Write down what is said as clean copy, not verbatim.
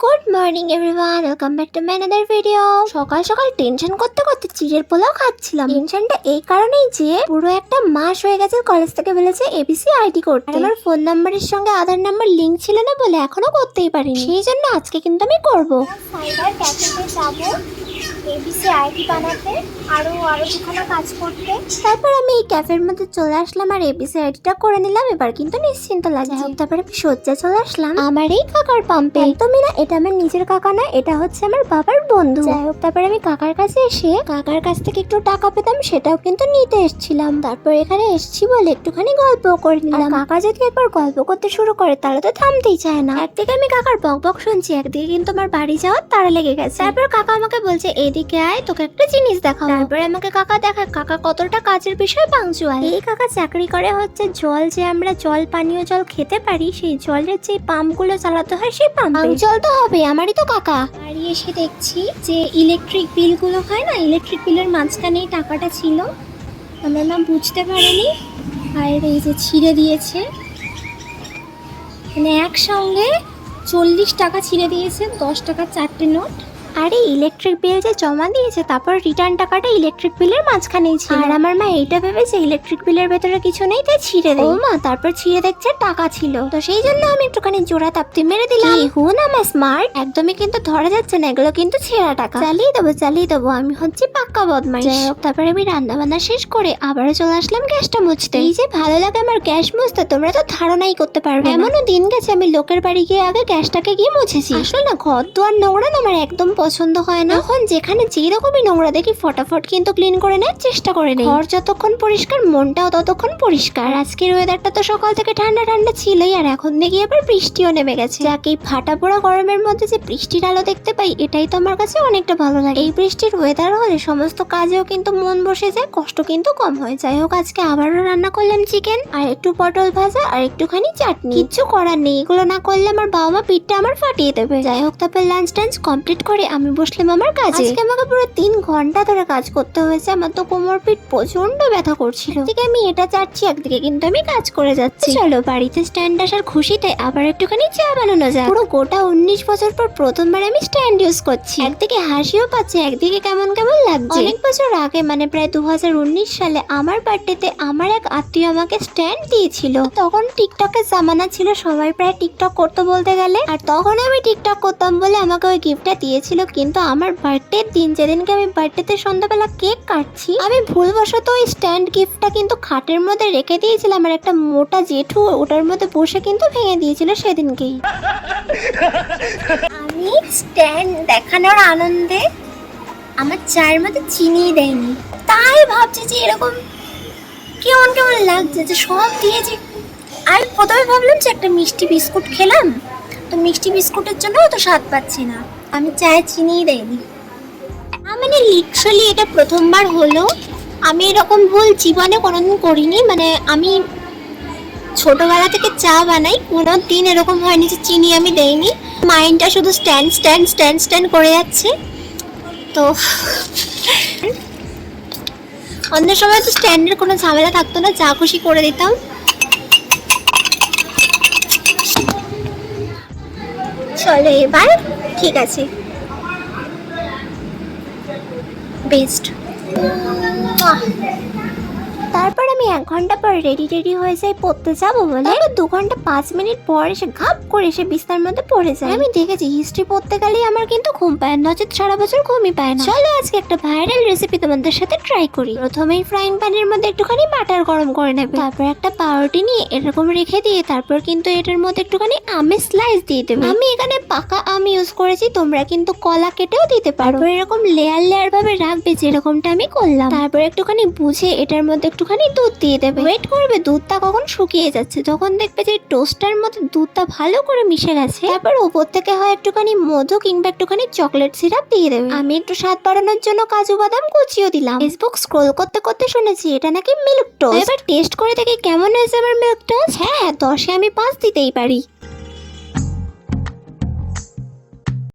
Good morning everyone, welcome back to my another video. সকাল সকাল tension করতে করতে চিড়ের পোলাও খাচ্ছিলাম। টেনশনটা এই কারণেই যে পুরো একটা মাস হয়ে গেছে কলেজ থেকে বলেছে এবিসি আইডি করতে। আমার ফোন নাম্বারের সঙ্গে আধার নাম্বার লিংক ছিল না বলে এখনো করতেই পারিনি। সেই জন্য আজকে কিন্তু আমি করবো। সাইবার ক্যাফেতে যাবো এবিসি আইডি বানাতে, আরো দুখানা কাজ করতে। তারপর আমি এই ক্যাফের মধ্যে চলে আসলাম আর এবিসি আইডিটা করে নিলাম। এবার কিন্তু নিশ্চিন্ত লাগছে। তারপরে আমি সজ্জা চলে আসলাম আমার এই কাকার পাম্পে। একদমই না, এটা আমার নিজের কাকা না, এটা হচ্ছে আমার বাবার বন্ধু। যাই হোক, তারপরে আমি কাকার কাছে এসে কাকার কাছ থেকে একটু টাকা পেতাম, সেটাও কিন্তু নিতে এসেছিলাম। তারপর এখানে এসেছি বলে একটুখানি গল্প করে নিলাম। কাকা যদি একবার গল্প করতে শুরু করে তাহলে তো থামতেই চায় না। একদিকে আমি কাকার বকবক শুনছি, একদিকে কিন্তু আমার বাড়ি যাওয়ার তাড়া লেগে গেছে। তারপর কাকা আমাকে বলছে এদিকে আয়, তোকে একটা জিনিস দেখাবো। তারপরে আমাকে কাকা দেখায় কাকা কতটা কাজের বিষয় পাংচুয়াল। এই কাকা চাকরি করে হচ্ছে জল, যে আমরা জল পানীয় জল খেতে পারি সেই জলের যে পাম্প গুলো চালাতে হয় সেই পাম্প জল তো হবে আমারই তো কাকা। বাড়ি এসে দেখছি যে ইলেকট্রিক বিল গুলো হয় না, ইলেকট্রিক বিলের মাঝখানে টাকাটা ছিল, আমার মা বুঝতে পারেনি আর এই যে ছিঁড়ে দিয়েছে। মানে একসঙ্গে 40 টাকা ছিঁড়ে দিয়েছে, 10 টাকার 4টে নোট। আরে ইলেকট্রিক বিল যে জমা দিয়েছে তারপর রিটার্ন টাকাটা ইলেকট্রিক বিলের মাঝখানেই ছিল। আর আমার মা এইটা ভেবেছে ইলেকট্রিক বিলের ভেতরে কিছু নেই তাই ছিঁড়ে দেয়। ও মা, তারপর ছিঁড়ে দেখছে টাকা ছিল, তো সেই জন্য আমি একটুখানি জোড়া তাপ্তি মেরে দিলাম। হুন আমার স্মার্ট, একদমই কিন্তু ধরা যাচ্ছে না এগুলো কিন্তু ছেঁড়া টাকা। চালিয়ে দেবো, আমি হচ্ছে পাক্কা বদমাইশ। যাই হোক, তারপরে আমি রান্না বান্না শেষ করে আবারও চলে আসলাম গ্যাসটা মুছতে। এই যে ভালো লাগে আমার গ্যাস মুছতে তোমরা তো ধারণাই করতে পারবে। এমনও দিন গেছে আমি লোকের বাড়ি গিয়ে আগে গ্যাসটাকে গিয়ে মুছেছি। আসলে না, ঘর দুয়ার নোংরা না আমার একদম পছন্দ হয় না। এখন যেখানে যেই রকমই নোংরা দেখি ফটাফট কিন্তু ক্লিন করে নেওয়ার চেষ্টা করে নেই। ঘর যতক্ষণ পরিষ্কার মনটাও ততক্ষণ পরিষ্কার। আজকের ওয়েদারটা তো সকাল থেকে ঠান্ডা ঠান্ডা ছিলই, আর এখন দেখি আবার বৃষ্টিও নেমে গেছে। যাক, এই ফাটা পোড়া গরমের মধ্যে যে বৃষ্টির আলো দেখতে পাই এটাই তো আমার কাছে অনেকটা ভালো লাগে। এই বৃষ্টির ওয়েদার হলে সমস্ত কাজেও কিন্তু মন বসে যায়, কষ্ট কিন্তু কম হয়। যাই হোক, আজকে আবারও রান্না করলাম চিকেন আর একটু পটল ভাজা আর একটুখানি চাটনি। কিচ্ছু করার নেই, এগুলো না করলে আমার বাবা মা পিঠটা আমার ফাটিয়ে দেবে। যাই হোক, তারপর লাঞ্চ টাঞ্চ কমপ্লিট করে আমি বসলাম আমার কাজে। আজকে আমাকে পুরো 3 ঘন্টা ধরে কাজ করতে হয়েছে। আমার তো কোমর পিঠ প্রচন্ড ব্যথা করছিল। ঠিক আমি এটা চাচ্ছি, একদিকে কিন্তু আমি কাজ করে যাচ্ছি। চলো বাড়িতে স্ট্যান্ড আসার খুশিতে আবার একটুখানি চা বানানো যাক। পুরো গোটা 19 বছর পর প্রথমবার আমি স্ট্যান্ড ইউজ করছি। একদিকে হাসিও পাচ্ছে, একদিকে কেমন কেমন লাগছে। অনেক বছর আগে মানে প্রায় 2019 সালে আমার বার্থডেতে আমার এক আত্মীয় আমাকে স্ট্যান্ড দিয়েছিল। তখন টিকটকের জামানা ছিল, সবাই প্রায় টিকটক করতে বলতে গেলে, আর তখন আমি টিকটক করতাম বলে আমাকে ওই গিফটটা দিয়েছিল। কিন্তু আমার বার্থডের দিন, যেদিনকে আমি বার্থডেতে সন্ধ্যাবেলা কেক কাটছি, আমি ভুলবশত ওই স্ট্যান্ড গিফটটা কিন্তু খাটের মধ্যে রেখে দিয়েছিলাম। আমার একটা মোটা জেঠু ওটার মধ্যে বসে কিন্তু ভেঙে দিয়েছিল সেদিনকেই। আমি স্ট্যান্ড দেখানোর আনন্দে আমার চায়ের মধ্যে চিনি দেয়নি, তাই ভাবছি যে এরকম কেমন কেমন লাগছে যে সব দিয়েছি। আমি প্রথমে ভাবলাম যে একটা মিষ্টি বিস্কুট খেলাম, তো মিষ্টি বিস্কুটের জন্য তো স্বাদ পাচ্ছি না, আমি চায়ে চিনিই দেয়নি। মানে লিটারালি এটা প্রথমবার হলো। আমি এরকম ভুল জীবনে কোনোদিন করিনি। মানে আমি ছোটবেলা থেকে চা বানাই, কোনো দিন এরকম হয়নি যে চিনি আমি দেইনি। মাইন্ডটা শুধু স্ট্যান্ড স্ট্যান্ড স্ট্যান্ড স্ট্যান্ড করে যাচ্ছে। তো অন্য সময় তো স্ট্যান্ডের কোনো ঝামেলা থাকতো না, যা খুশি করে দিতাম। চলো এবার ঠিক আছে, বেস্ট। তারপর আমি 1 ঘন্টা পর রেডি হয়ে যাই পড়তে যাবো বলে। 2 ঘন্টা 5 মিনিট পর এসে ঘাপ করে এসে বিছানার মধ্যে পড়ে যায়। আমি দেখেছি হিস্ট্রি পড়তে গেলেই আমার কিন্তু ঘুম পায়, নচেত সারা বছর ঘুমই পায় না। চলো আজকে একটা ভাইরাল রেসিপি তোমাদের সাথে ট্রাই করি। প্রথমেই ফ্রাইং প্যানের মধ্যে একটুখানি বাটার গরম করে নেবে, তারপর একটা পাউরুটি নিয়ে এরকম রেখে দিয়ে তারপর কিন্তু এটার মধ্যে একটুখানি আমের স্লাইস দিয়ে দেবে। আমি এখানে পাকা আম ইউজ করেছি, তোমরা কিন্তু কলা কেটেও দিতে পারো। এরকম লেয়ার লেয়ার ভাবে রাখবে যেরকমটা আমি করলাম। তারপর একটুখানি বুঝে এটার মধ্যে একটুখানি দুধ দিয়ে দেবে। ওয়েট করবে দুধটা কখন শুকিয়ে যাচ্ছে, যখন দেখবে যে টোস্টার মধ্যে দুধটা ভালো করে মিশে গেছে, তারপর উপর থেকে হয় একটুখানি মধু কিংবা একটুখানি চকলেট সিরাপ দিয়ে দেবে। আমি একটু স্বাদ বাড়ানোর জন্য কাজু বাদাম কুচিও দিলাম। ফেসবুক স্ক্রোল করতে করতে শুনেছি এটা নাকি মিল্ক টোস্ট। এবার টেস্ট করে দেখি কেমন হয়েছে আমার মিল্ক টোস্ট। হ্যাঁ, 10-এ আমি 5 দিতেই পারি।